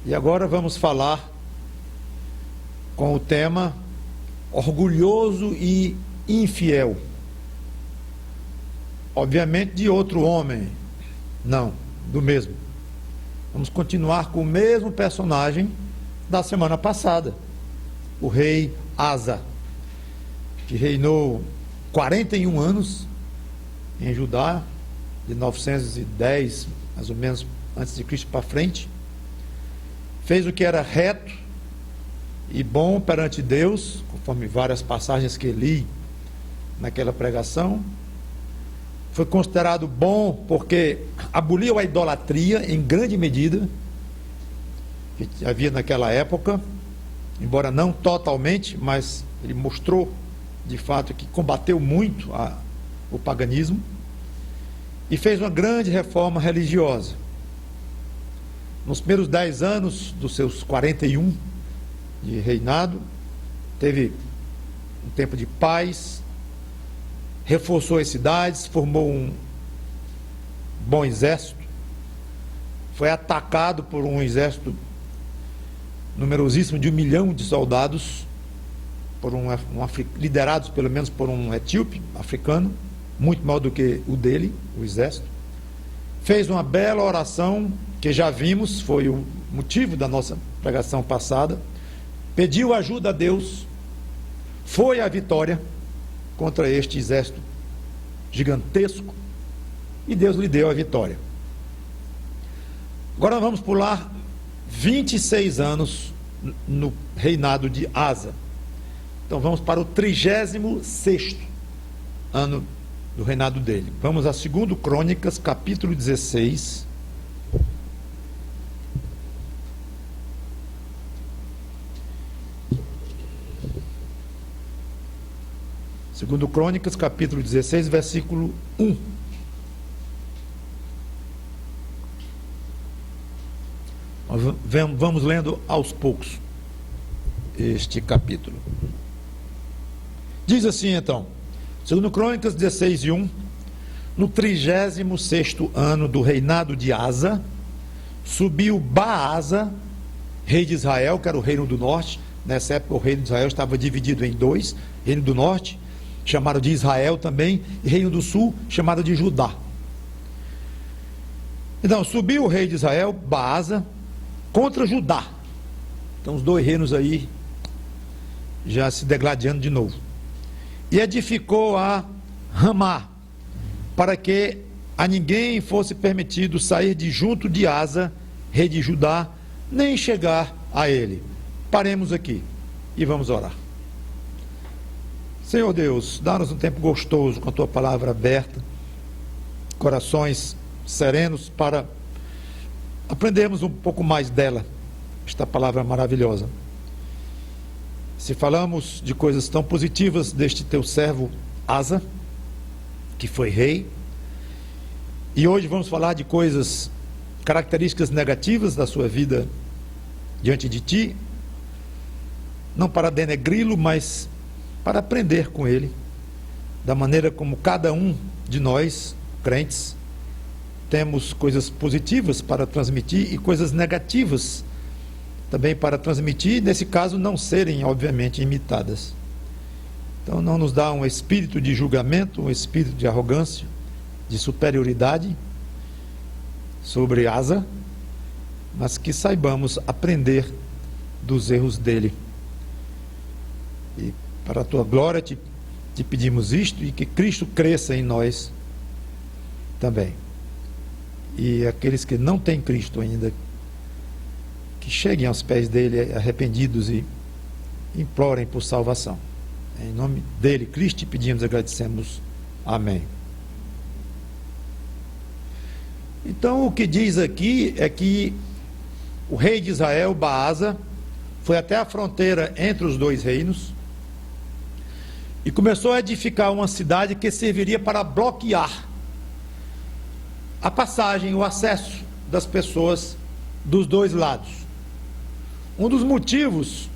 E agora vamos falar com o tema orgulhoso e infiel. Obviamente de outro homem, não, do mesmo. Vamos continuar com o mesmo personagem da semana passada, o rei Asa, que reinou 41 anos em Judá, de 910, mais ou menos, antes de Cristo para frente. Fez o que era reto e bom perante Deus, conforme várias passagens que li naquela pregação. Foi considerado bom porque aboliu a idolatria em grande medida, que havia naquela época, embora não totalmente, mas ele mostrou de fato que combateu muito o paganismo e fez uma grande reforma religiosa. Nos primeiros 10 anos dos seus 41 de reinado, teve um tempo de paz, reforçou as cidades, formou um bom exército, foi atacado por um exército numerosíssimo de 1 milhão de soldados, liderados pelo menos por um etíope africano, muito maior do que o dele, o exército. Fez uma bela oração, que já vimos, foi o motivo da nossa pregação passada, pediu ajuda a Deus, foi a vitória contra este exército gigantesco, e Deus lhe deu a vitória. Agora vamos pular 26 anos no reinado de Asa. Então vamos para o 36º ano do reinado dele. Vamos a 2 Crônicas, capítulo 16. Segundo Crônicas, capítulo 16, versículo 1. Vamos lendo aos poucos este capítulo. Diz assim então, segundo Crônicas 16 e 1, no 36º ano do reinado de Asa, subiu Baasa, rei de Israel, que era o reino do norte. Nessa época o reino de Israel estava dividido em dois, reino do norte, chamado de Israel também, e reino do sul, chamado de Judá. Então, subiu o rei de Israel, Baasa, contra Judá. Então, os dois reinos aí, já se degladiando de novo. E edificou a Ramá, para que a ninguém fosse permitido sair de junto de Asa, rei de Judá, nem chegar a ele. Paremos aqui e vamos orar. Senhor Deus, dá-nos um tempo gostoso com a Tua palavra aberta, corações serenos para aprendermos um pouco mais dela, esta palavra maravilhosa. Se falamos de coisas tão positivas deste Teu servo Asa, que foi rei, e hoje vamos falar de coisas, características negativas da sua vida diante de Ti, não para denegri-lo, mas para aprender com ele, da maneira como cada um de nós, crentes, temos coisas positivas para transmitir e coisas negativas também para transmitir, nesse caso não serem, obviamente, imitadas. Então não nos dá um espírito de julgamento, um espírito de arrogância, de superioridade sobre Asa, mas que saibamos aprender dos erros dele. E para a Tua glória te pedimos isto, e que Cristo cresça em nós também. E aqueles que não têm Cristo ainda, que cheguem aos pés dele arrependidos e implorem por salvação. Em nome dele, Cristo, te pedimos e agradecemos. Amém. Então o que diz aqui é que o rei de Israel, Baasa, foi até a fronteira entre os dois reinos e começou a edificar uma cidade que serviria para bloquear a passagem, o acesso das pessoas dos dois lados. Um dos motivos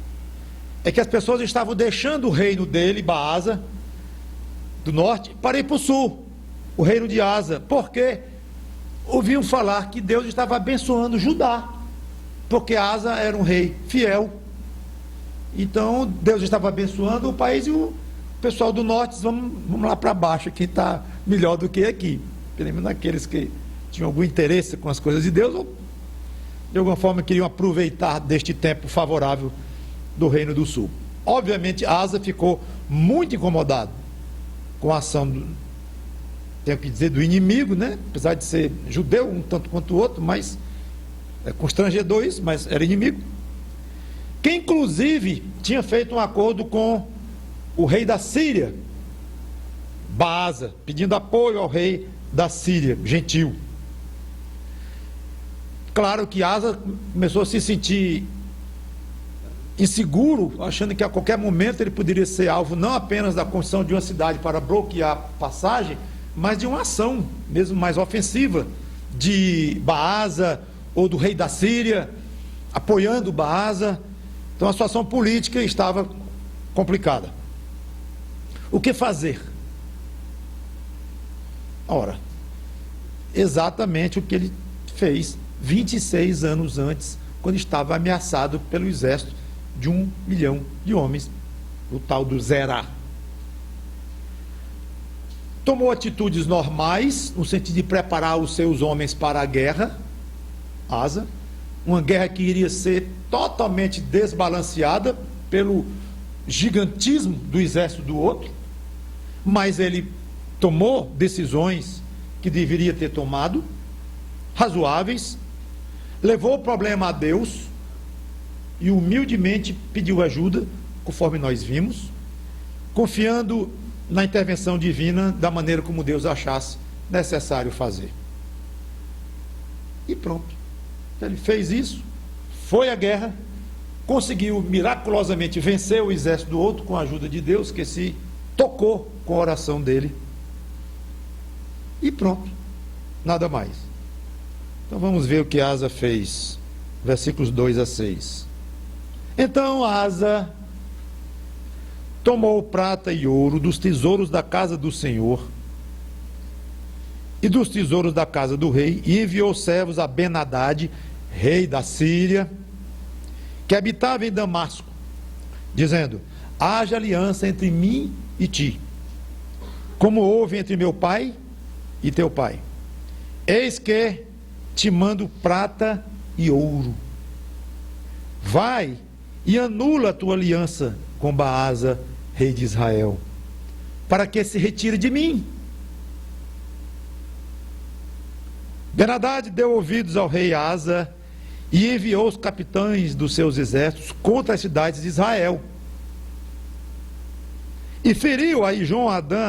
é que as pessoas estavam deixando o reino dele, Baasa, do norte, para ir para o sul, o reino de Asa, porque ouviam falar que Deus estava abençoando Judá. porque Asa era um rei fiel. Então Deus estava abençoando o país, e o pessoal do norte disse, vamos lá para baixo, aqui está melhor do que aqui. Pelo menos aqueles que tinham algum interesse com as coisas de Deus, ou de alguma forma queriam aproveitar deste tempo favorável do Reino do Sul. Obviamente Asa ficou muito incomodado com a ação tenho que dizer, do inimigo, né? Apesar de ser judeu, um tanto quanto o outro, mas é constrangedor isso, mas era inimigo. Que inclusive tinha feito um acordo com o rei da Síria, Baasa, pedindo apoio ao rei da Síria, gentil. Claro que Asa começou a se sentir inseguro, achando que a qualquer momento ele poderia ser alvo não apenas da construção de uma cidade para bloquear a passagem, mas de uma ação mesmo mais ofensiva de Baasa ou do rei da Síria, apoiando Baasa. Então a situação política estava complicada. O que fazer? Ora, exatamente o que ele fez 26 anos antes, quando estava ameaçado pelo exército de 1 milhão de homens, o tal do Zerá. Tomou atitudes normais, no sentido de preparar os seus homens para a guerra, Asa, uma guerra que iria ser totalmente desbalanceada pelo gigantismo do exército do outro, mas ele tomou decisões que deveria ter tomado, razoáveis, levou o problema a Deus e humildemente pediu ajuda, conforme nós vimos, confiando na intervenção divina da maneira como Deus achasse necessário fazer. E pronto. Ele fez isso, foi à guerra, conseguiu miraculosamente vencer o exército do outro com a ajuda de Deus, que se tocou com a oração dele. E pronto. Nada mais. Então vamos ver o que Asa fez. Versículos 2 a 6. Então Asa tomou prata e ouro dos tesouros da casa do Senhor e dos tesouros da casa do rei, e enviou servos a Ben-Hadad, rei da Síria, que habitava em Damasco, dizendo: haja aliança entre mim e ti, como houve entre meu pai e teu pai. Eis que te mando prata e ouro. Vai e anula a tua aliança com Baasa, rei de Israel, para que se retire de mim. Ben-Hadad deu ouvidos ao rei Asa e enviou os capitães dos seus exércitos contra as cidades de Israel. E feriu a Ijon, Adã,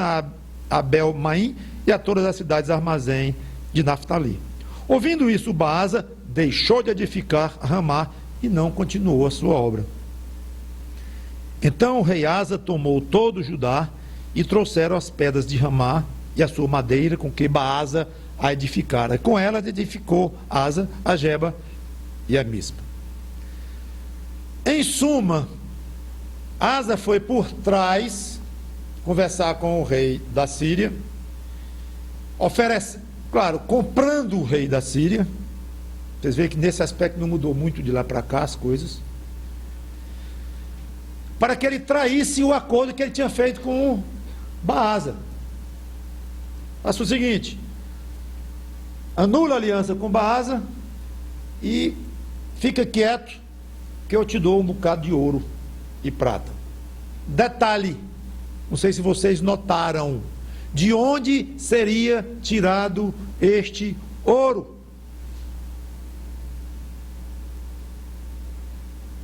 a Abel-Maim e a todas as cidades armazém de Naftali. Ouvindo isso, Baasa deixou de edificar Ramá e não continuou a sua obra. Então o rei Asa tomou todo o Judá e trouxeram as pedras de Ramá e a sua madeira com que Baasa a edificara. Com ela edificou Asa a Geba e a Mispa. Em suma, Asa foi por trás conversar com o rei da Síria, claro, comprando o rei da Síria. Vocês veem que nesse aspecto não mudou muito de lá para cá as coisas, para que ele traísse o acordo que ele tinha feito com Baasa. Faça o seguinte: anula a aliança com Baasa e fica quieto, que eu te dou um bocado de ouro e prata. Detalhe, não sei se vocês notaram, de onde seria tirado este ouro?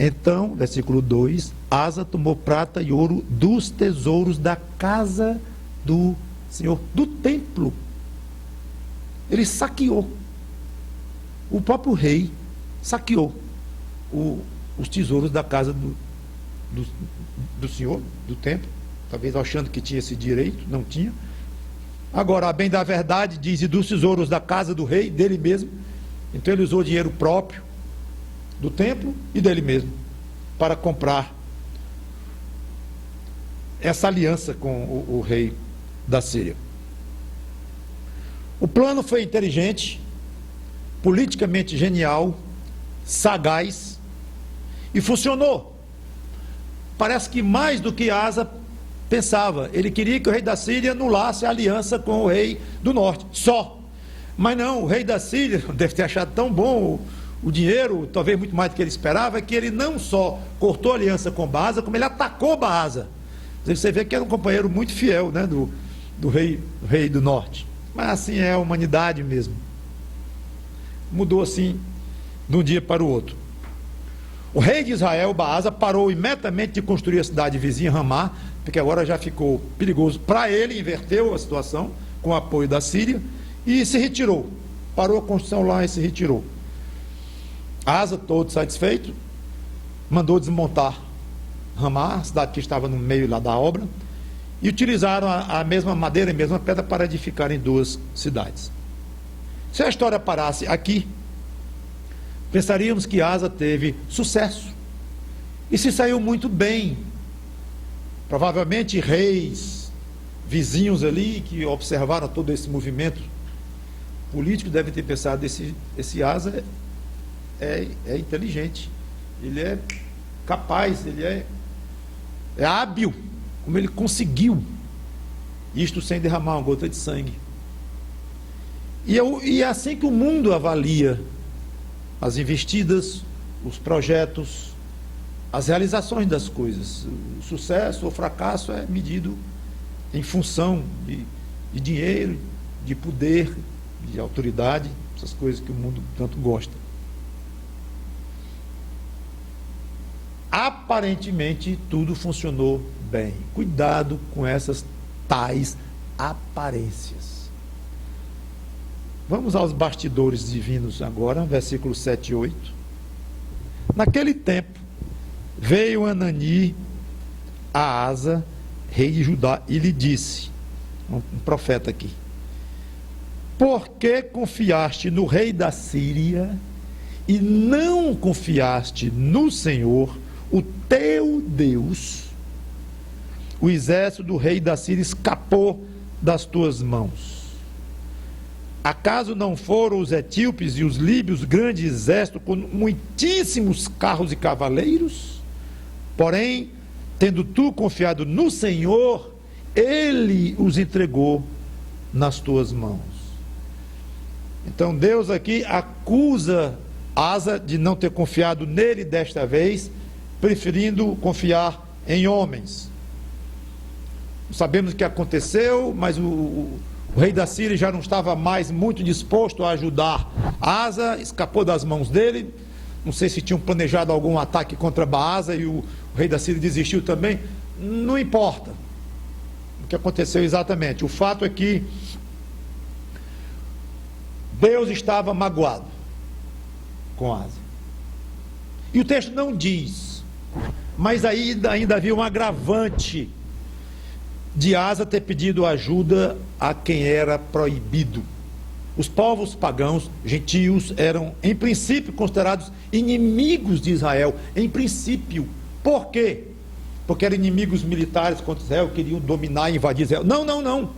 Então, versículo 2, Asa tomou prata e ouro dos tesouros da casa do Senhor, do templo. Ele saqueou. O próprio rei saqueou os tesouros da casa do Senhor, do templo, talvez achando que tinha esse direito, não tinha. Agora, a bem da verdade, diz, e dos tesouros da casa do rei, dele mesmo. Então ele usou dinheiro próprio do templo e dele mesmo para comprar essa aliança com o rei da Síria. O plano foi inteligente, politicamente genial, sagaz, e funcionou. Parece que mais do que Asa pensava. Ele queria que o rei da Síria anulasse a aliança com o rei do norte, só. Mas não, o rei da Síria deve ter achado tão bom o dinheiro, talvez muito mais do que ele esperava, que ele não só cortou a aliança com Baasa, como ele atacou Baasa. Você vê que era um companheiro muito fiel, né, do rei do norte. Mas assim é a humanidade mesmo. Mudou assim de um dia para o outro. O rei de Israel, Baasa, parou imediatamente de construir a cidade vizinha, Ramá, porque agora já ficou perigoso para ele, inverteu a situação com o apoio da Síria e se retirou. Parou a construção lá e se retirou. Asa, todo satisfeito, mandou desmontar Ramá, a cidade que estava no meio lá da obra, e utilizaram a mesma madeira e a mesma pedra para edificarem duas cidades. Se a história parasse aqui, pensaríamos que Asa teve sucesso e se saiu muito bem. Provavelmente reis vizinhos ali que observaram todo esse movimento político devem ter pensado: esse Asa é inteligente, ele é capaz, ele é hábil, como ele conseguiu isto sem derramar uma gota de sangue. E é assim que o mundo avalia as investidas, os projetos, as realizações das coisas. O sucesso ou fracasso é medido em função de dinheiro, de poder, de autoridade, essas coisas que o mundo tanto gosta. Aparentemente tudo funcionou bem. Cuidado com essas tais aparências. Vamos aos bastidores divinos agora, versículos 7 e 8. Naquele tempo, veio Anani a Asa, rei de Judá, e lhe disse, um profeta aqui: por que confiaste no rei da Síria e não confiaste no Senhor, o teu Deus? O exército do rei da Síria escapou das tuas mãos. Acaso não foram os etíopes e os líbios grande exército com muitíssimos carros e cavaleiros? Porém, tendo tu confiado no Senhor, ele os entregou nas tuas mãos. Então Deus aqui acusa Asa de não ter confiado nele desta vez, preferindo confiar em homens. Sabemos o que aconteceu, mas o rei da Síria já não estava mais muito disposto a ajudar Asa, escapou das mãos dele. Não sei se tinham planejado algum ataque contra Baasa e o rei da Síria desistiu também. Não importa o que aconteceu exatamente. O fato é que Deus estava magoado com Asa. E o texto não diz, mas ainda havia um agravante de Asa ter pedido ajuda a quem era proibido. Os povos pagãos, gentios, eram em princípio considerados inimigos de Israel, em princípio. Por quê? Porque eram inimigos militares contra Israel, queriam dominar e invadir Israel. Não.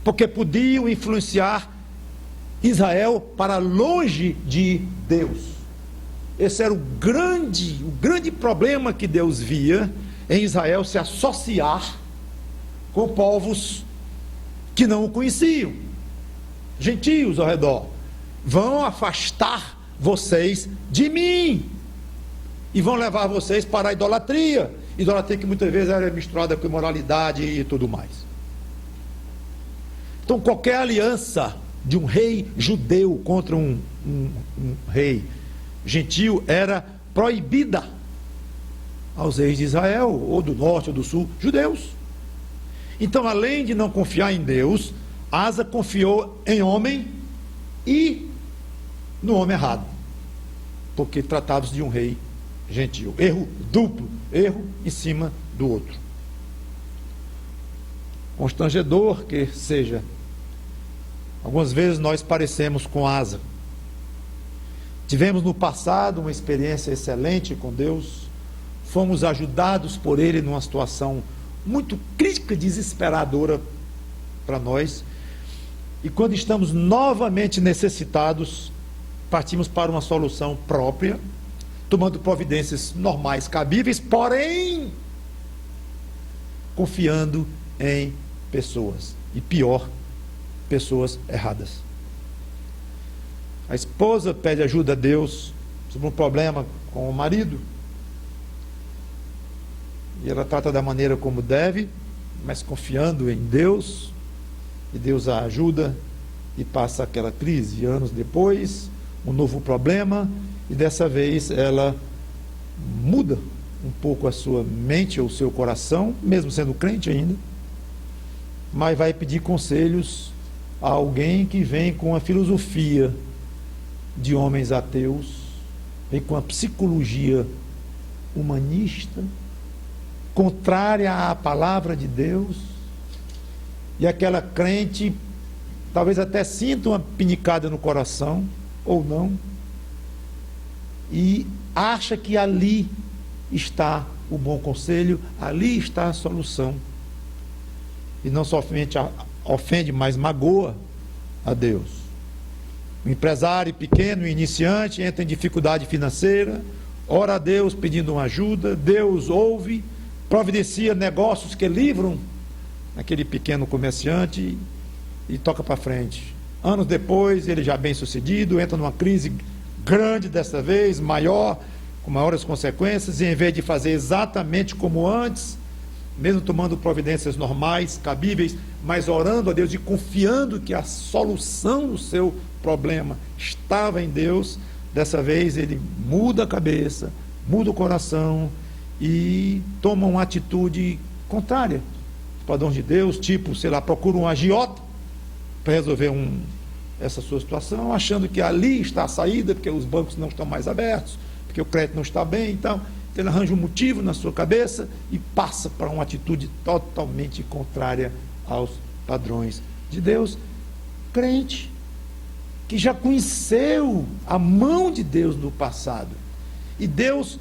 Porque podiam influenciar Israel para longe de Deus. Esse era o grande problema que Deus via em Israel se associar com povos que não o conheciam, gentios ao redor. Vão afastar vocês de mim e vão levar vocês para a idolatria que muitas vezes era misturada com imoralidade e tudo mais. Então qualquer aliança de um rei judeu contra um rei gentio era proibida aos reis de Israel, ou do norte ou do sul, judeus. Então, além de não confiar em Deus, Asa confiou em homem e no homem errado, porque tratava-se de um rei gentio. Erro duplo, erro em cima do outro. Constrangedor que seja, algumas vezes nós parecemos com Asa. Tivemos no passado uma experiência excelente com Deus, fomos ajudados por Ele numa situação muito crítica, desesperadora para nós, e quando estamos novamente necessitados, partimos para uma solução própria, tomando providências normais, cabíveis, porém confiando em pessoas, e pior, pessoas erradas. A esposa pede ajuda a Deus sobre um problema com o marido, e ela trata da maneira como deve, mas confiando em Deus, e Deus a ajuda, e passa aquela crise. Anos depois, um novo problema, e dessa vez ela muda um pouco a sua mente ou o seu coração, mesmo sendo crente ainda, mas vai pedir conselhos a alguém que vem com a filosofia de homens ateus, vem com a psicologia humanista, contrária à palavra de Deus, e aquela crente talvez até sinta uma pinicada no coração, ou não, e acha que ali está o bom conselho, ali está a solução, e não somente ofende, mas magoa a Deus. O empresário pequeno, iniciante, entra em dificuldade financeira, ora a Deus pedindo uma ajuda, Deus ouve, providencia negócios que livram aquele pequeno comerciante e toca para frente. Anos depois, ele já bem sucedido, entra numa crise grande dessa vez, maior, com maiores consequências, e em vez de fazer exatamente como antes, mesmo tomando providências normais, cabíveis, mas orando a Deus e confiando que a solução do seu problema estava em Deus, dessa vez ele muda a cabeça, muda o coração e toma uma atitude contrária aos padrões de Deus, tipo, sei lá, procura um agiota para resolver essa sua situação, achando que ali está a saída, porque os bancos não estão mais abertos, porque o crédito não está bem, então ele arranja um motivo na sua cabeça e passa para uma atitude totalmente contrária aos padrões de Deus. Crente que já conheceu a mão de Deus no passado, e Deus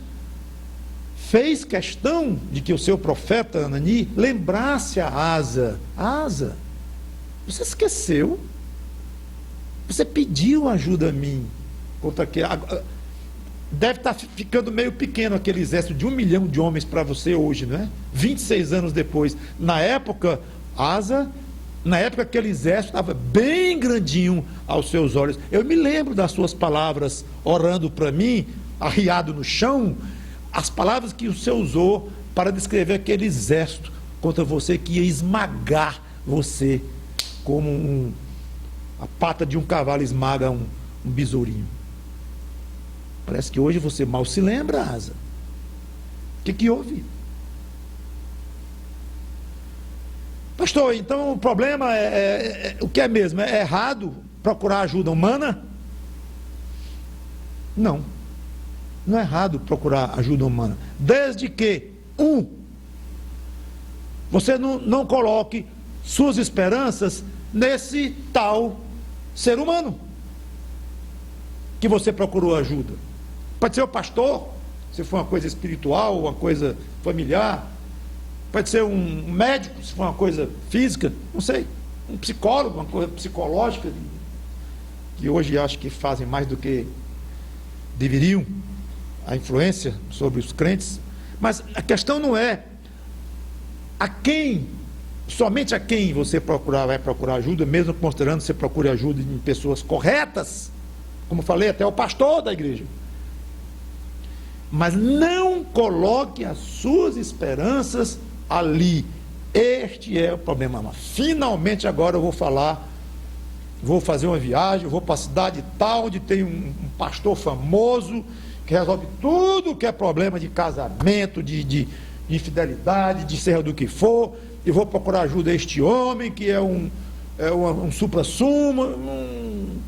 fez questão de que o seu profeta Anani lembrasse a Asa: Asa, você esqueceu? Você pediu ajuda a mim contra que deve estar ficando meio pequeno aquele exército de 1 milhão de homens para você hoje, não é? 26 anos depois. Na época, aquele exército estava bem grandinho aos seus olhos. Eu me lembro das suas palavras, orando para mim, arriado no chão, as palavras que o Senhor usou para descrever aquele exército contra você, que ia esmagar você, como a pata de um cavalo esmaga um besourinho. Parece que hoje você mal se lembra, Asa. O que houve? Pastor, então o problema o que é mesmo? É errado procurar ajuda humana? Não. Não é errado procurar ajuda humana. Desde que, você não coloque suas esperanças nesse tal ser humano que você procurou ajuda. Pode ser o pastor, se for uma coisa espiritual, uma coisa familiar. Pode ser um médico, se for uma coisa física, não sei. Um psicólogo, uma coisa psicológica, que hoje acho que fazem mais do que deveriam, a influência sobre os crentes. Mas a questão não é somente a quem você vai procurar ajuda, mesmo considerando que você procure ajuda em pessoas corretas, como falei, até o pastor da igreja. Mas não coloque as suas esperanças ali. Este é o problema. Mas finalmente agora eu vou fazer uma viagem, vou para a cidade tal, onde tem um pastor famoso, que resolve tudo que é problema de casamento, de infidelidade, de seja do que for, e vou procurar ajuda a este homem, que é um supra-sumo.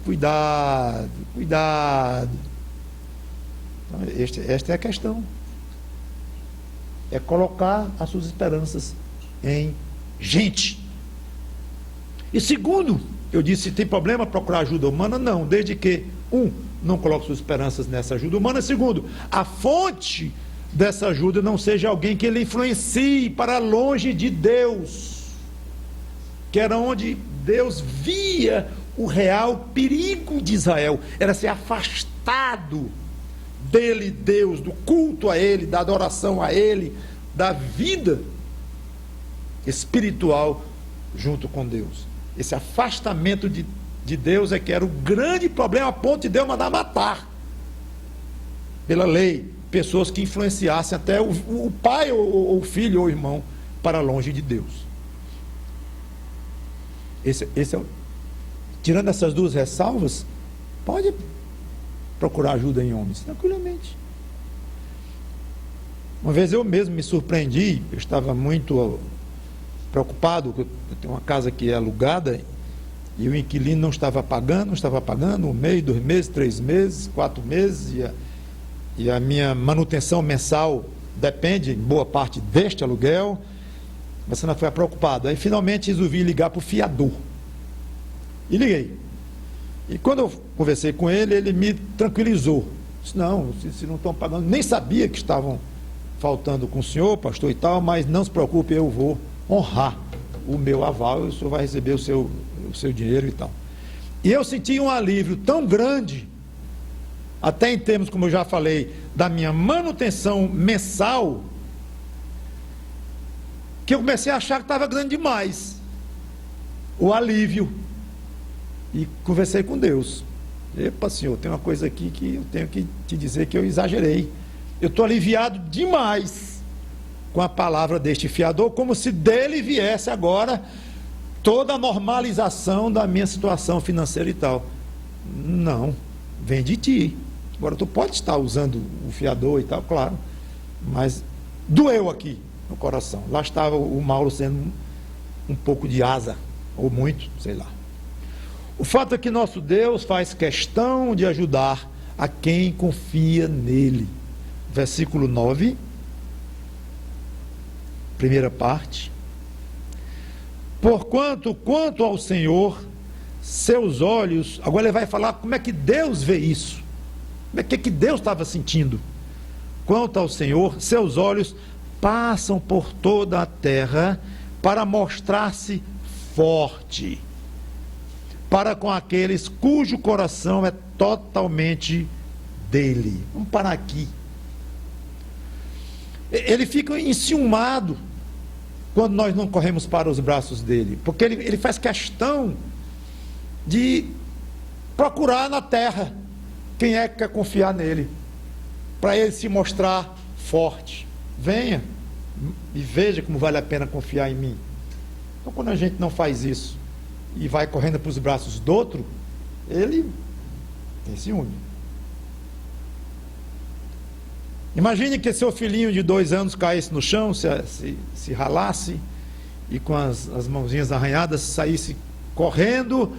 Cuidado. Esta é a questão. É colocar as suas esperanças em gente. E segundo, eu disse, se tem problema procurar ajuda humana? Não, desde que, não coloque suas esperanças nessa ajuda humana. Segundo, a fonte dessa ajuda não seja alguém que ele influencie para longe de Deus, que era onde Deus via o real perigo de Israel, era ser afastado dele, Deus, do culto a Ele, da adoração a Ele, da vida espiritual junto com Deus. Esse afastamento de Deus é que era o grande problema, a ponto de Deus mandar matar, pela lei, pessoas que influenciassem até o pai ou o filho ou o irmão para longe de Deus. Esse é tirando essas duas ressalvas, pode procurar ajuda em homens, tranquilamente. Uma vez eu mesmo me surpreendi, eu estava muito preocupado, eu tenho uma casa que é alugada e o inquilino não estava pagando, um mês, 2 meses, 3 meses, 4 meses, e a minha manutenção mensal depende, em boa parte, deste aluguel. Mas não foi preocupado. Aí finalmente resolvi ligar para o fiador. E liguei. E quando eu conversei com ele, ele me tranquilizou. Disse, não, se não estão pagando, nem sabia que estavam faltando com o senhor, pastor e tal, mas não se preocupe, eu vou honrar o meu aval, e o senhor vai receber o seu dinheiro e tal. E eu senti um alívio tão grande, até em termos, como eu já falei, da minha manutenção mensal, que eu comecei a achar que estava grande demais o alívio. E conversei com Deus. Epa, senhor, tem uma coisa aqui que eu tenho que te dizer que eu exagerei. Eu estou aliviado demais com a palavra deste fiador, como se dele viesse agora toda a normalização da minha situação financeira e tal. Não, vem de ti. Agora tu pode estar usando o fiador e tal, claro, mas doeu aqui no coração. Lá estava o Mauro sendo um pouco de asa, ou muito, sei lá. O fato é que nosso Deus faz questão de ajudar a quem confia nele. Versículo 9, primeira parte. Porquanto, quanto ao Senhor, seus olhos... Agora ele vai falar como é que Deus vê isso. Como é que Deus estava sentindo. Quanto ao Senhor, seus olhos passam por toda a terra para mostrar-se forte para com aqueles cujo coração é totalmente dele. Vamos parar aqui. Ele fica enciumado quando nós não corremos para os braços dele, porque ele faz questão de procurar na terra quem é que quer confiar nele, para ele se mostrar forte. Venha e veja como vale a pena confiar em mim. Então, quando a gente não faz isso e vai correndo para os braços do outro, ele tem ciúme. Imagine que seu filhinho de 2 anos caísse no chão, se ralasse e com as mãozinhas arranhadas saísse correndo,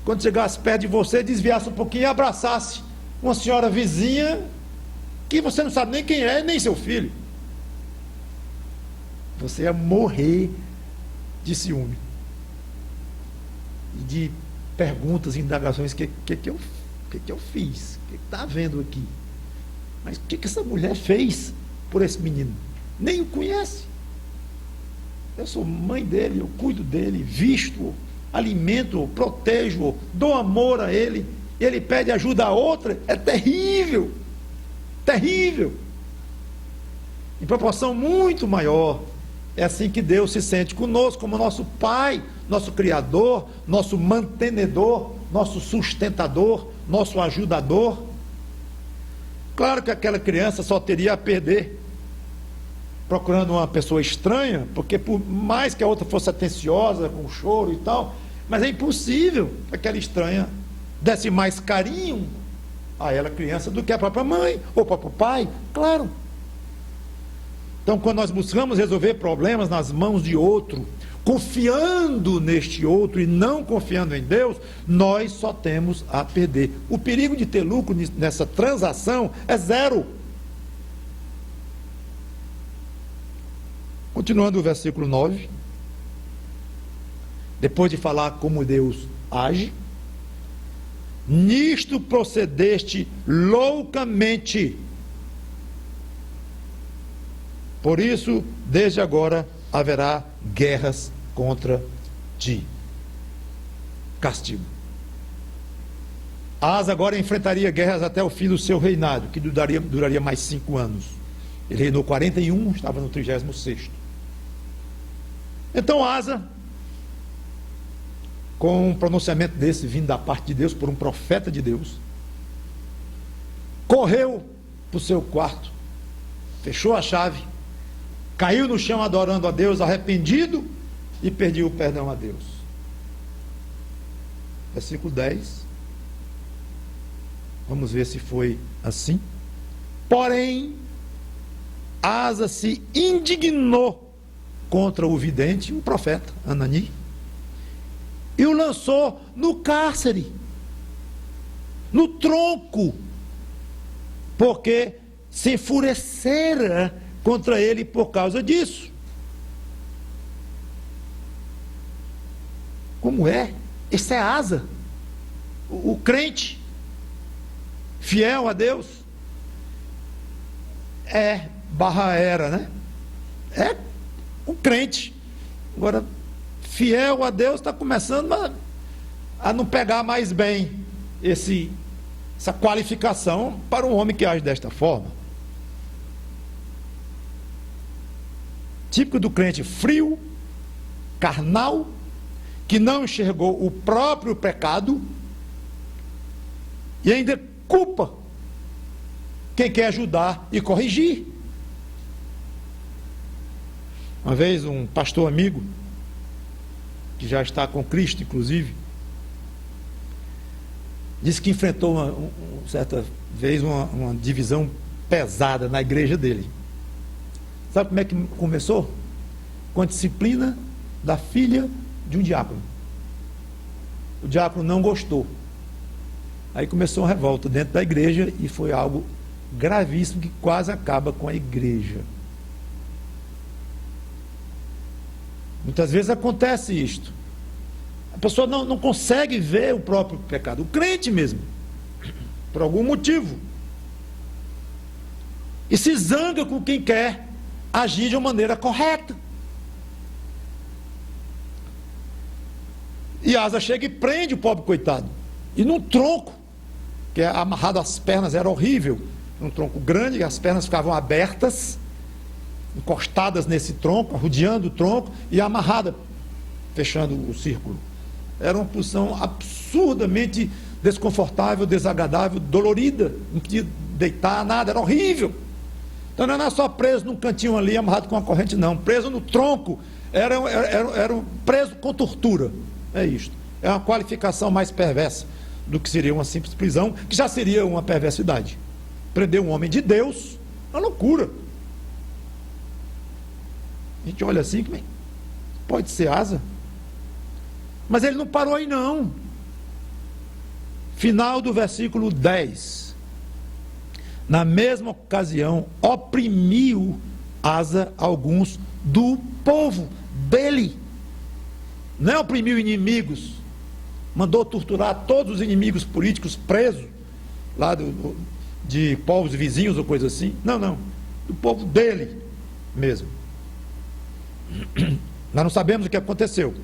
quando chegasse perto de você, desviasse um pouquinho e abraçasse uma senhora vizinha que você não sabe nem quem é, nem seu filho. Você ia morrer de ciúme e de perguntas e indagações. O que eu fiz? O que está havendo aqui? Mas o que essa mulher fez por esse menino? Nem o conhece. Eu sou mãe dele, eu cuido dele, visto-o, alimento-o, protejo-o, dou amor a ele. E ele pede ajuda a outra. É terrível. Terrível. Em proporção muito maior. É assim que Deus se sente conosco, como nosso Pai, nosso Criador, nosso mantenedor, nosso sustentador, nosso ajudador. Claro que aquela criança só teria a perder procurando uma pessoa estranha, porque por mais que a outra fosse atenciosa, com choro e tal, mas é impossível que aquela estranha desse mais carinho a ela, criança, do que a própria mãe ou o próprio pai, claro. Então, quando nós buscamos resolver problemas nas mãos de outro, confiando neste outro e não confiando em Deus, nós só temos a perder. O perigo de ter lucro nessa transação é zero. Continuando o versículo 9, depois de falar como Deus age, nisto procedeste loucamente. Por isso, desde agora, haverá guerras contra ti. Castigo. Asa agora enfrentaria guerras até o fim do seu reinado, que duraria mais 5 anos. Ele reinou 41, estava no 36º. Então Asa, com um pronunciamento desse vindo da parte de Deus, por um profeta de Deus, correu para o seu quarto, fechou a chave, caiu no chão adorando a Deus, arrependido, e pediu o perdão a Deus. Versículo 10. Vamos ver se foi assim. Porém, Asa se indignou contra o vidente, o profeta Anani, e o lançou no cárcere, no tronco, porque se enfurecera contra ele por causa disso. Como é? Esse é Asa, o crente, fiel a Deus. Era, né? É o crente. Agora, fiel a Deus, está começando a não pegar mais bem essa qualificação para um homem que age desta forma. Típico do crente frio, carnal, que não enxergou o próprio pecado e ainda culpa quem quer ajudar e corrigir. Uma vez um pastor amigo, que já está com Cristo inclusive, disse que enfrentou certa vez uma divisão pesada na igreja dele. Sabe como é que começou? Com a disciplina da filha de um diácono. O diácono não gostou. Aí começou uma revolta dentro da igreja e foi algo gravíssimo que quase acaba com a igreja. Muitas vezes acontece isto. A pessoa não consegue ver o próprio pecado. O crente mesmo, por algum motivo. E se zanga com quem quer agir de uma maneira correta. E Asa chega e prende o pobre coitado. E num tronco, que é amarrado às pernas, era horrível. Um tronco grande, as pernas ficavam abertas, encostadas nesse tronco, rodeando o tronco e amarrada, fechando o círculo. Era uma posição absurdamente desconfortável, desagradável, dolorida. Não podia deitar, nada, era horrível. Então não era só preso num cantinho ali, amarrado com uma corrente, não. Preso no tronco, era preso com tortura. É isto. É uma qualificação mais perversa do que seria uma simples prisão, que já seria uma perversidade. Prender um homem de Deus, é uma loucura. A gente olha assim, pode ser Asa? Mas ele não parou aí não. Final do versículo 10. Na mesma ocasião, oprimiu Asa alguns do povo dele. Não oprimiu inimigos, mandou torturar todos os inimigos políticos presos, lá de povos vizinhos ou coisa assim. Não, do povo dele mesmo. Nós não sabemos o que aconteceu.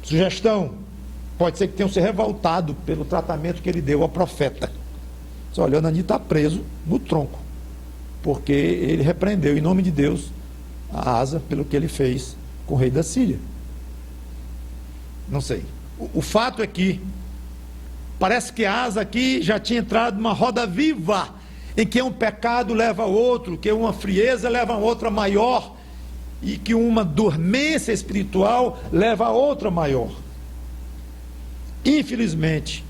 Sugestão: pode ser que tenham se revoltado pelo tratamento que ele deu ao profeta. Olha, Anani está preso no tronco, porque ele repreendeu em nome de Deus a Asa pelo que ele fez com o rei da Síria. Não sei. O fato é que parece que Asa aqui já tinha entrado numa roda viva, em que um pecado leva a outro, que uma frieza leva a outra maior, e que uma dormência espiritual leva a outra maior. Infelizmente,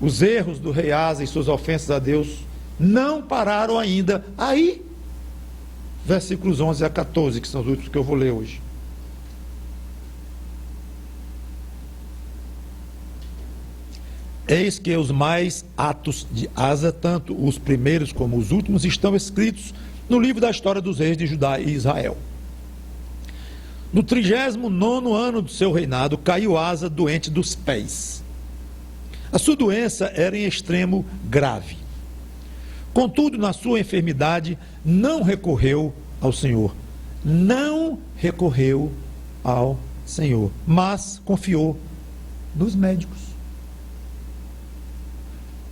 os erros do rei Asa e suas ofensas a Deus não pararam ainda aí. Versículos 11 a 14, que são os últimos que eu vou ler hoje. Eis que os mais atos de Asa, tanto os primeiros como os últimos, estão escritos no livro da história dos reis de Judá e Israel. No 39º ano do seu reinado, caiu Asa doente dos pés. A sua doença era em extremo grave. Contudo, na sua enfermidade, não recorreu ao Senhor. Não recorreu ao Senhor, mas confiou nos médicos.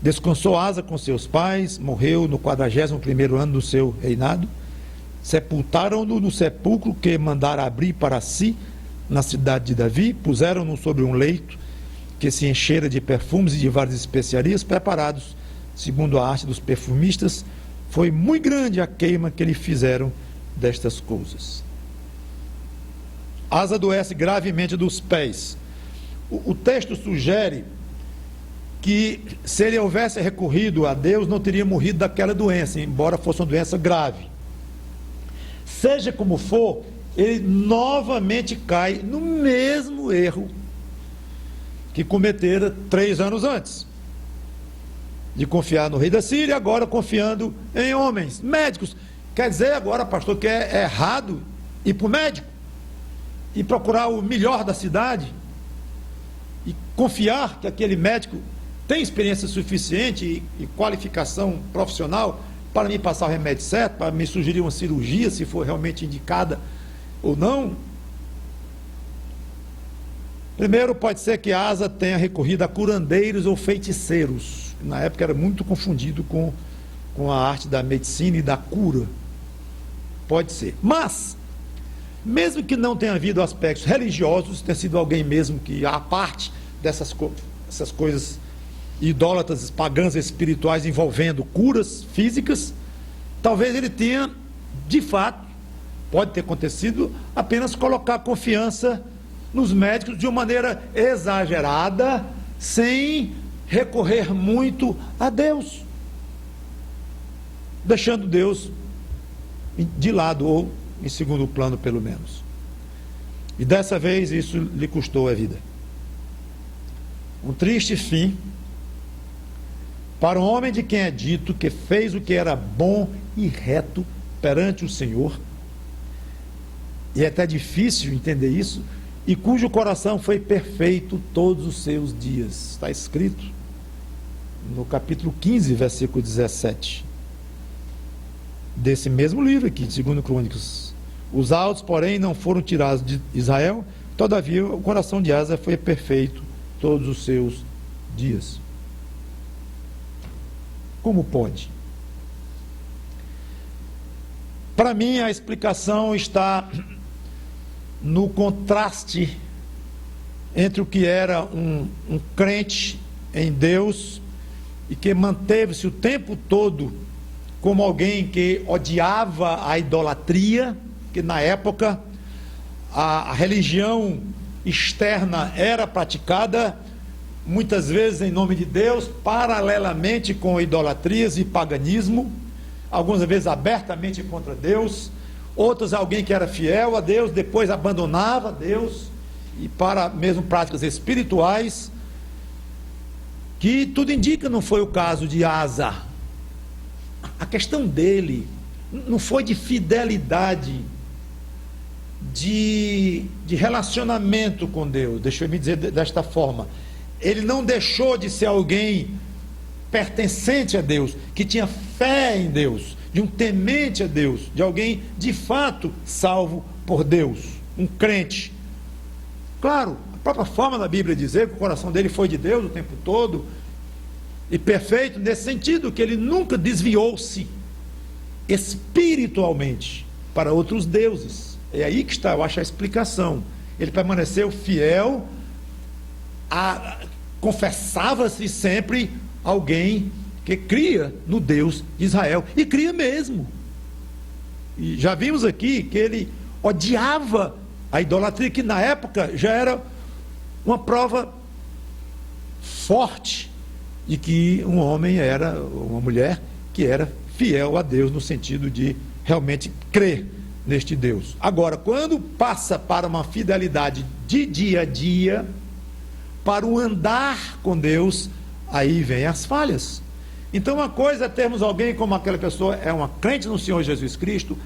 Descansou Asa com seus pais, morreu no 41º ano do seu reinado. Sepultaram-no no sepulcro que mandara abrir para si, na cidade de Davi, puseram-no sobre um leito que se enchera de perfumes e de várias especiarias preparados, segundo a arte dos perfumistas. Foi muito grande a queima que lhe fizeram destas coisas. Asa adoece gravemente dos pés. O texto sugere que, se ele houvesse recorrido a Deus, não teria morrido daquela doença, embora fosse uma doença grave. Seja como for, ele novamente cai no mesmo erro que cometera 3 anos antes, de confiar no rei da Síria, agora confiando em homens, médicos. Quer dizer agora, pastor, que é errado ir para o médico e procurar o melhor da cidade e confiar que aquele médico tem experiência suficiente e qualificação profissional para me passar o remédio certo, para me sugerir uma cirurgia, se for realmente indicada ou não? Primeiro, pode ser que Asa tenha recorrido a curandeiros ou feiticeiros. Na época era muito confundido com a arte da medicina e da cura. Pode ser. Mas, mesmo que não tenha havido aspectos religiosos, tenha sido alguém mesmo que, à parte dessas coisas idólatras, pagãs espirituais envolvendo curas físicas, talvez ele tenha, de fato, pode ter acontecido, apenas colocar confiança nos médicos de uma maneira exagerada, sem recorrer muito a Deus, deixando Deus de lado, ou em segundo plano pelo menos. E dessa vez isso lhe custou a vida. Um triste fim para um homem de quem é dito que fez o que era bom e reto perante o Senhor, e é até difícil entender isso, e cujo coração foi perfeito todos os seus dias. Está escrito no capítulo 15, versículo 17, desse mesmo livro aqui, de 2 Crônicas. Os altos, porém, não foram tirados de Israel, todavia o coração de Asa foi perfeito todos os seus dias. Como pode? Para mim, a explicação está no contraste entre o que era um crente em Deus e que manteve-se o tempo todo como alguém que odiava a idolatria, que na época a religião externa era praticada muitas vezes em nome de Deus, paralelamente com idolatrias e paganismo, algumas vezes abertamente contra Deus, outras alguém que era fiel a Deus, depois abandonava Deus, e para mesmo práticas espirituais, que tudo indica não foi o caso de Asa. A questão dele não foi de fidelidade, de relacionamento com Deus, deixa eu me dizer desta forma. Ele não deixou de ser alguém pertencente a Deus, que tinha fé em Deus, de um temente a Deus, de alguém de fato salvo por Deus, um crente. Claro, a própria forma da Bíblia dizer que o coração dele foi de Deus o tempo todo, e perfeito nesse sentido, que ele nunca desviou-se espiritualmente para outros deuses. É aí que está, eu acho, a explicação. Ele permaneceu fiel, confessava-se sempre alguém que cria no Deus de Israel, e cria mesmo. E já vimos aqui que ele odiava a idolatria, que na época já era uma prova forte de que um homem era, uma mulher que era fiel a Deus, no sentido de realmente crer neste Deus. Agora, quando passa para uma fidelidade de dia a dia, para o andar com Deus, aí vem as falhas. Então, uma coisa é termos alguém como aquela pessoa, é uma crente no Senhor Jesus Cristo,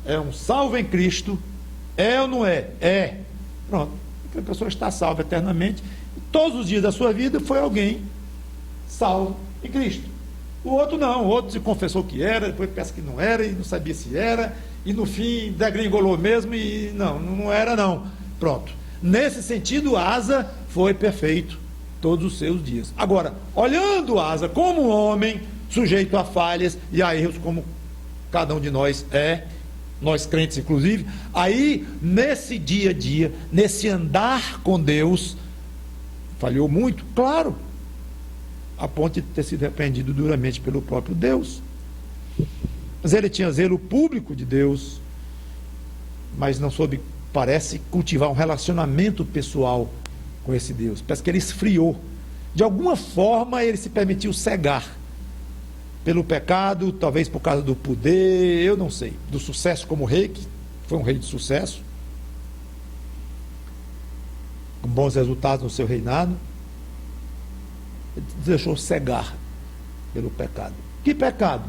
é um salvo em Cristo, é ou não é? É. Pronto. Aquela pessoa está salva eternamente, e todos os dias da sua vida foi alguém salvo em Cristo. O outro não, o outro se confessou que era, depois pensa que não era, e não sabia se era, e no fim degringolou mesmo, e não era não. Pronto. Nesse sentido, Asa foi perfeito todos os seus dias. Agora, olhando Asa como um homem sujeito a falhas e a erros, como cada um de nós é, nós crentes inclusive, aí nesse dia a dia, nesse andar com Deus, falhou muito, claro, a ponto de ter sido repreendido duramente pelo próprio Deus. Mas ele tinha zelo público de Deus, mas não soube, parece, cultivar um relacionamento pessoal com esse Deus. Parece que ele esfriou. De alguma forma ele se permitiu cegar pelo pecado, talvez por causa do poder, eu não sei, do sucesso como rei, que foi um rei de sucesso, com bons resultados no seu reinado. Ele deixou cegar pelo pecado. Que pecado?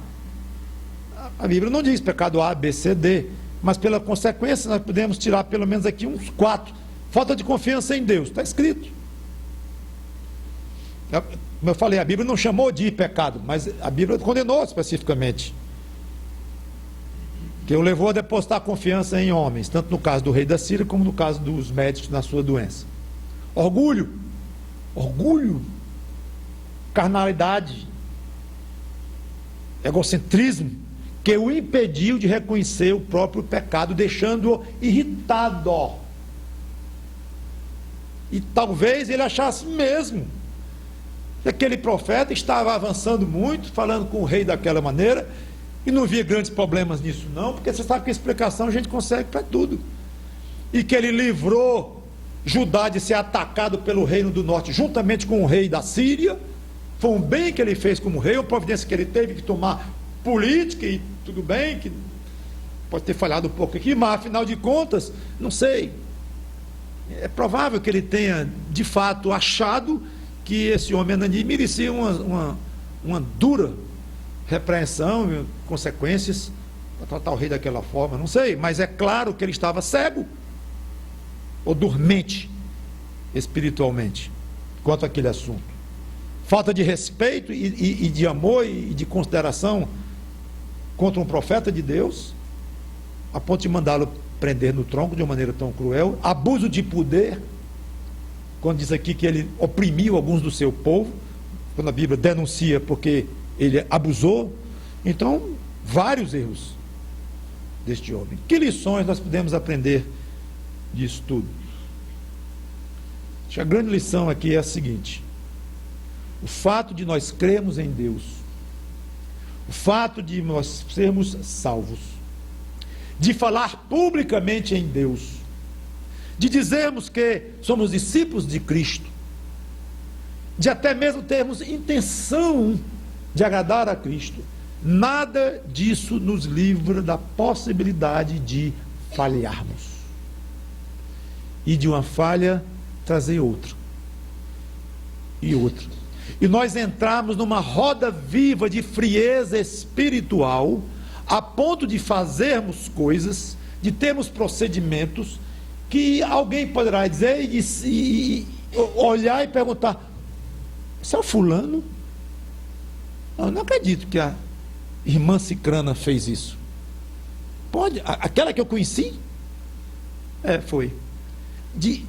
A Bíblia não diz pecado A, B, C, D, mas pela consequência nós podemos tirar pelo menos aqui uns 4. Falta de confiança em Deus, está escrito. Como eu falei, a Bíblia não chamou de pecado, mas a Bíblia condenou especificamente, que o levou a depositar confiança em homens, tanto no caso do rei da Síria, como no caso dos médicos na sua doença. Orgulho, carnalidade, egocentrismo, que o impediu de reconhecer o próprio pecado, deixando-o irritado. E talvez ele achasse mesmo que aquele profeta estava avançando muito, falando com o rei daquela maneira, e não via grandes problemas nisso não, porque você sabe que a explicação a gente consegue para tudo. E que ele livrou Judá de ser atacado pelo reino do norte, juntamente com o rei da Síria. Foi um bem que ele fez como rei, uma providência que ele teve que tomar política, e tudo bem, que pode ter falhado um pouco aqui, mas afinal de contas, não sei, é provável que ele tenha de fato achado que esse homem Anani merecia uma dura repreensão e consequências para tratar o rei daquela forma, não sei, mas é claro que ele estava cego ou dormente espiritualmente quanto àquele assunto. Falta de respeito e de amor e de consideração contra um profeta de Deus, a ponto de mandá-lo prender no tronco de uma maneira tão cruel. Abuso de poder, quando diz aqui que ele oprimiu alguns do seu povo, quando a Bíblia denuncia porque ele abusou. Então, vários erros deste homem. Que lições nós podemos aprender disso tudo? Acho que a grande lição aqui é a seguinte: o fato de nós crermos em Deus, o fato de nós sermos salvos, de falar publicamente em Deus, de dizermos que somos discípulos de Cristo, de até mesmo termos intenção de agradar a Cristo, nada disso nos livra da possibilidade de falharmos e de uma falha trazer outra e outra, e nós entramos numa roda viva de frieza espiritual, a ponto de fazermos coisas, de termos procedimentos que alguém poderá dizer e olhar e perguntar: esse é o fulano? Eu não acredito que a irmã Cicrana fez isso. Pode? Aquela que eu conheci? Foi. De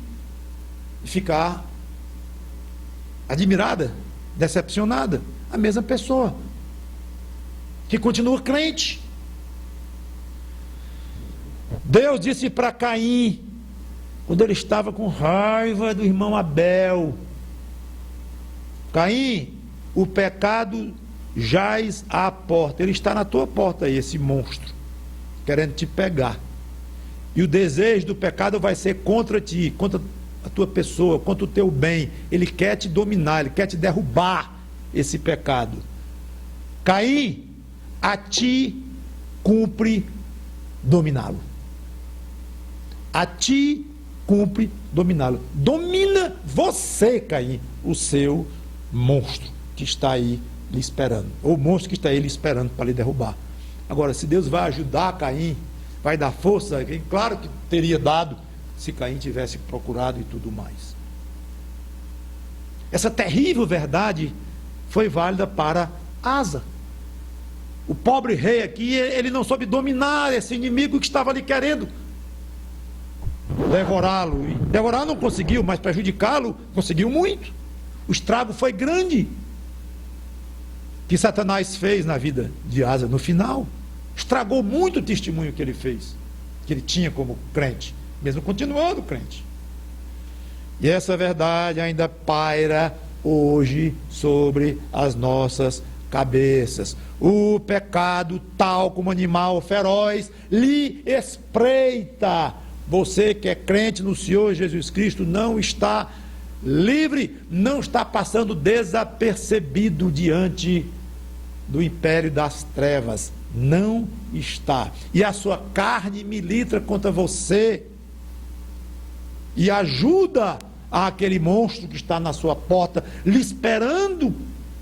ficar admirada, decepcionada. A mesma pessoa que continua crente. Deus disse para Caim, quando ele estava com raiva do irmão Abel: Caim, o pecado jaz à porta, ele está na tua porta aí, esse monstro, querendo te pegar, e o desejo do pecado vai ser contra ti, contra a tua pessoa, contra o teu bem. Ele quer te dominar, ele quer te derrubar esse pecado. Caim, a ti cumpre dominá-lo. A ti cumpre dominá-lo. Domina você, Caim, o seu monstro que está aí lhe esperando, ou o monstro que está aí lhe esperando para lhe derrubar. Agora, se Deus vai ajudar Caim, vai dar força, claro que teria dado se Caim tivesse procurado e tudo mais. Essa terrível verdade foi válida para Asa. O pobre rei aqui, ele não soube dominar esse inimigo que estava ali querendo devorá-lo. Devorar não conseguiu, mas prejudicá-lo conseguiu muito. O estrago foi grande que Satanás fez na vida de Asa no final. Estragou muito o testemunho que ele fez, que ele tinha como crente, mesmo continuando crente. E essa verdade ainda paira hoje sobre as nossas cabeças. O pecado, tal como animal feroz, lhe espreita. Você que é crente no Senhor Jesus Cristo não está livre, não está passando desapercebido diante do império das trevas. Não está. E a sua carne milita contra você e ajuda aquele monstro que está na sua porta, lhe esperando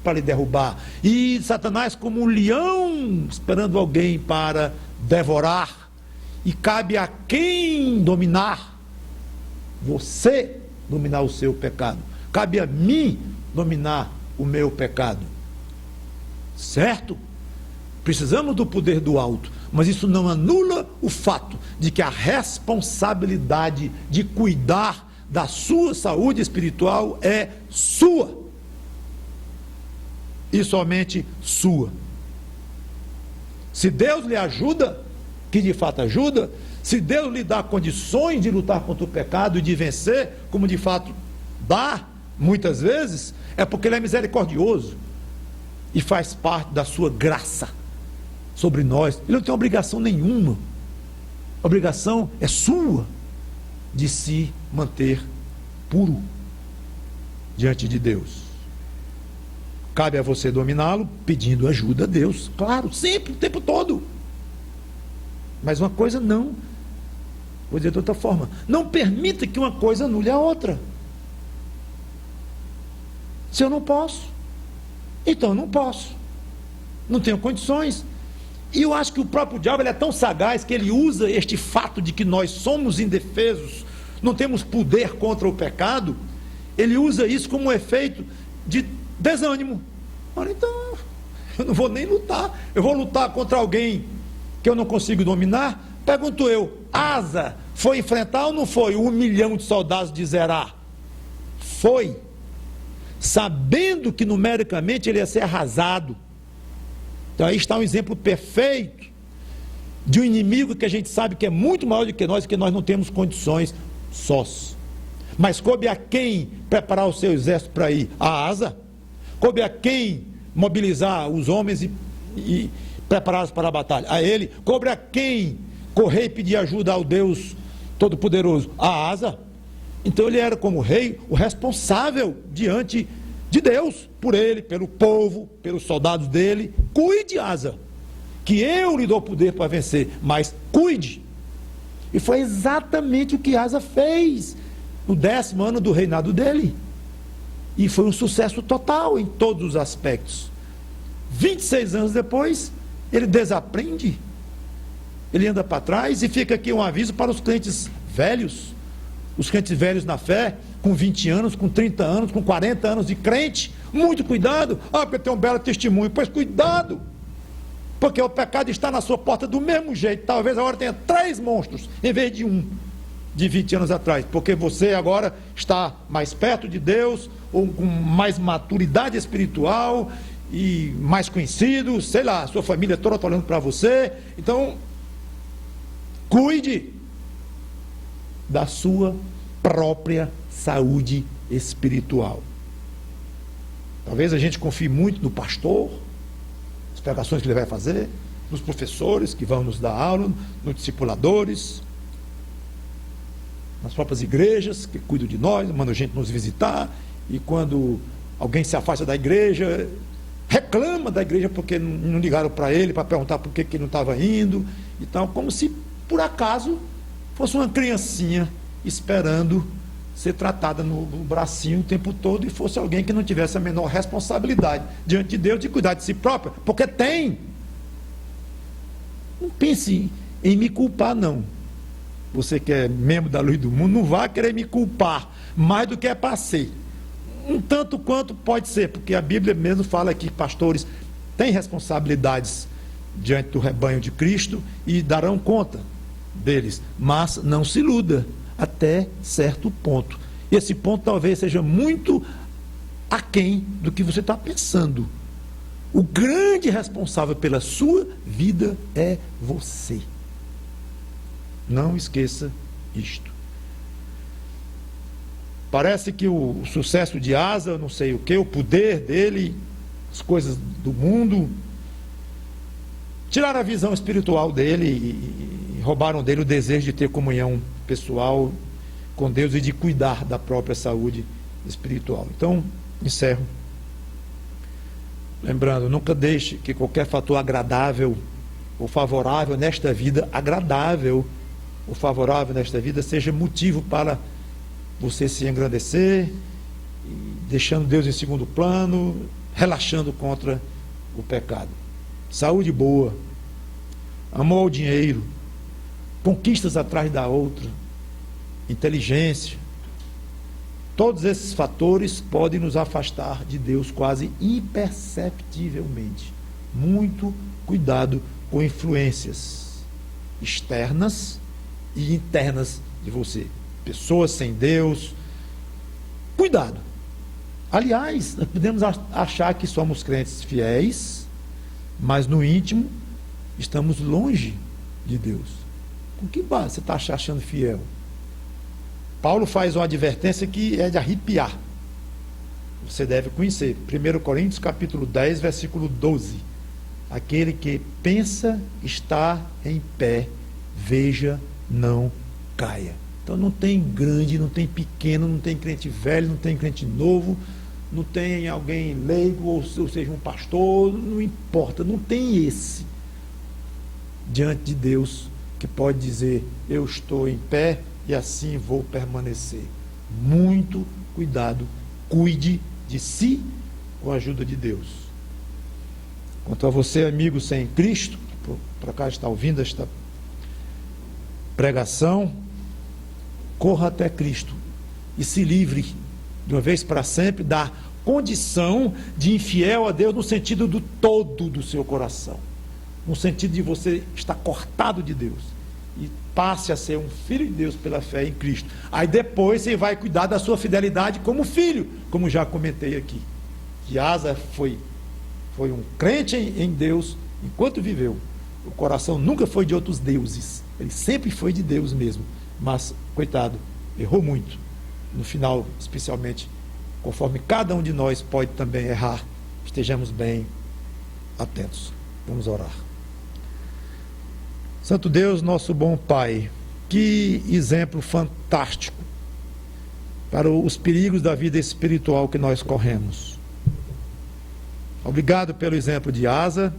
para lhe derrubar. E Satanás, como um leão, esperando alguém para devorar. E cabe a quem dominar? Você dominar o seu pecado. Cabe a mim dominar o meu pecado. Certo? Precisamos do poder do alto, mas isso não anula o fato de que a responsabilidade de cuidar da sua saúde espiritual é sua. E somente sua. Se Deus lhe ajuda, que de fato ajuda, se Deus lhe dá condições de lutar contra o pecado e de vencer, como de fato dá, muitas vezes, é porque Ele é misericordioso e faz parte da sua graça sobre nós. Ele não tem obrigação nenhuma. A obrigação é sua de se manter puro diante de Deus. Cabe a você dominá-lo pedindo ajuda a Deus, claro, sempre, o tempo todo. Mas uma coisa não, vou dizer de outra forma, não permita que uma coisa anule a outra. Se eu não posso, então eu não posso, não tenho condições. E eu acho que o próprio diabo ele é tão sagaz que ele usa este fato de que nós somos indefesos, não temos poder contra o pecado, ele usa isso como um efeito de desânimo. Olha, então eu não vou nem lutar, eu vou lutar contra alguém que eu não consigo dominar. Pergunto eu, Asa foi enfrentar ou não foi 1 milhão de soldados de Zerá? Foi, sabendo que numericamente ele ia ser arrasado. Então aí está um exemplo perfeito de um inimigo que a gente sabe que é muito maior do que nós, que nós não temos condições sós. Mas coube a quem preparar o seu exército para ir? A Asa. Coube a quem mobilizar os homens e prepará-los para a batalha? A ele. Coube a quem correr e pedir ajuda ao Deus Todo-Poderoso? A Asa. Então ele era como rei o responsável diante de Deus, por ele, pelo povo, pelos soldados dele. Cuide, Asa, que eu lhe dou poder para vencer, mas cuide. E foi exatamente o que Asa fez no 10º ano do reinado dele. E foi um sucesso total em todos os aspectos. 26 anos depois, ele desaprende, ele anda para trás. E fica aqui um aviso para os crentes velhos, os crentes velhos na fé, com 20 anos, com 30 anos, com 40 anos de crente. Muito cuidado. Porque tem um belo testemunho. Pois cuidado, porque o pecado está na sua porta do mesmo jeito. Talvez agora tenha 3 monstros em vez de um de 20 anos atrás, porque você agora está mais perto de Deus, ou com mais maturidade espiritual e mais conhecido, sei lá, sua família toda está olhando para você. Então cuide da sua própria saúde espiritual. Talvez a gente confie muito no pastor, as pregações que ele vai fazer, nos professores que vão nos dar aula, nos discipuladores, nas próprias igrejas que cuidam de nós, mandam a gente nos visitar. E quando alguém se afasta da igreja, reclama da igreja porque não ligaram para ele para perguntar por que ele não estava indo. Então, como se por acaso fosse uma criancinha esperando ser tratada no bracinho o tempo todo, e fosse alguém que não tivesse a menor responsabilidade diante de Deus de cuidar de si próprio, porque tem. Não pense em me culpar, não. Você que é membro da Luz do Mundo, não vai querer me culpar mais do que é para ser. Um tanto quanto pode ser, porque a Bíblia mesmo fala que pastores têm responsabilidades diante do rebanho de Cristo e darão conta deles. Mas não se iluda, até certo ponto. E esse ponto talvez seja muito aquém do que você está pensando. O grande responsável pela sua vida é você. Não esqueça isto. Parece que o sucesso de Asa, não sei o que, o poder dele, as coisas do mundo, tiraram a visão espiritual dele e roubaram dele o desejo de ter comunhão pessoal com Deus e de cuidar da própria saúde espiritual. Então, encerro. Lembrando, nunca deixe que qualquer fator agradável ou favorável nesta vida, agradável ou favorável nesta vida, seja motivo para você se engrandecer, deixando Deus em segundo plano, relaxando contra o pecado. Saúde boa, amor ao dinheiro, conquistas atrás da outra, inteligência. Todos esses fatores podem nos afastar de Deus quase imperceptivelmente. Muito cuidado com influências externas e internas de você. Pessoas sem Deus. Cuidado. Aliás, nós podemos achar que somos crentes fiéis, mas no íntimo estamos longe de Deus. Com que base você está achando fiel? Paulo faz uma advertência que é de arrepiar. Você deve conhecer. 1 Coríntios capítulo 10, versículo 12. Aquele que pensa estar em pé, veja, não caia. Então não tem grande, não tem pequeno, não tem crente velho, não tem crente novo, não tem alguém leigo, ou seja, um pastor, não importa, não tem esse diante de Deus que pode dizer, eu estou em pé e assim vou permanecer. Muito cuidado, cuide de si com a ajuda de Deus. Quanto a você, amigo sem Cristo, que por acaso está ouvindo esta pregação, corra até Cristo e se livre de uma vez para sempre da condição de infiel a Deus no sentido do todo do seu coração, no sentido de você estar cortado de Deus e passe a ser um filho de Deus pela fé em Cristo. Aí depois você vai cuidar da sua fidelidade como filho, como já comentei aqui, que Asa foi um crente em Deus enquanto viveu. O coração nunca foi de outros deuses, ele sempre foi de Deus mesmo, mas coitado, errou muito no final, especialmente conforme cada um de nós pode também errar. Estejamos bem atentos. Vamos orar. Santo Deus, nosso bom Pai, que exemplo fantástico para os perigos da vida espiritual que nós corremos. Obrigado pelo exemplo de Asa,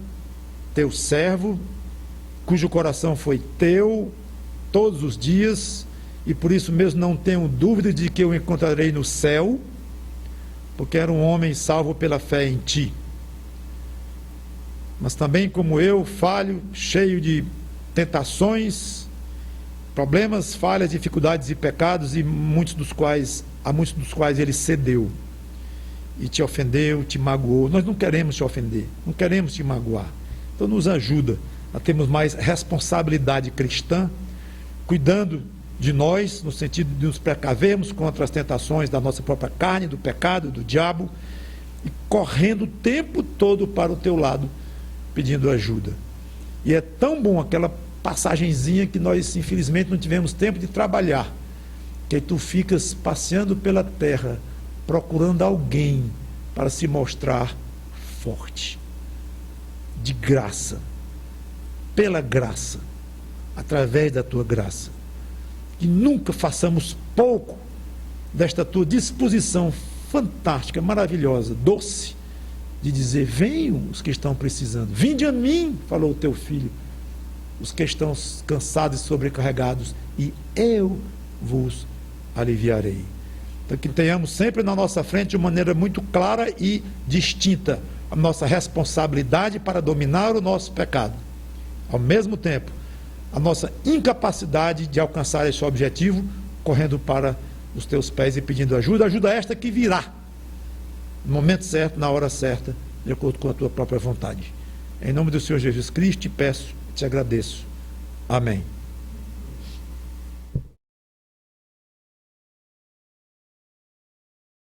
teu servo, cujo coração foi teu todos os dias, e por isso mesmo não tenho dúvida de que eu encontrarei no céu, porque era um homem salvo pela fé em Ti. Mas também como eu, falho, cheio de tentações, problemas, falhas, dificuldades e pecados, e muitos dos quais ele cedeu e te ofendeu, te magoou. Nós não queremos te ofender, não queremos te magoar. Então nos ajuda a termos mais responsabilidade cristã, cuidando de nós, no sentido de nos precavermos contra as tentações da nossa própria carne, do pecado, do diabo, e correndo o tempo todo para o teu lado, pedindo ajuda. E é tão bom aquela passagenzinha que nós, infelizmente, não tivemos tempo de trabalhar, que aí tu ficas passeando pela terra, procurando alguém para se mostrar forte, de graça, pela graça, através da tua graça. Que nunca façamos pouco desta tua disposição fantástica, maravilhosa, doce, de dizer, venham os que estão precisando, vinde a mim, falou o teu filho, os que estão cansados e sobrecarregados, e eu vos aliviarei. Então que tenhamos sempre na nossa frente, de maneira muito clara e distinta, a nossa responsabilidade para dominar o nosso pecado, ao mesmo tempo a nossa incapacidade de alcançar esse objetivo, correndo para os teus pés e pedindo ajuda, ajuda esta que virá no momento certo, na hora certa, de acordo com a tua própria vontade. Em nome do Senhor Jesus Cristo te peço, te agradeço. Amém.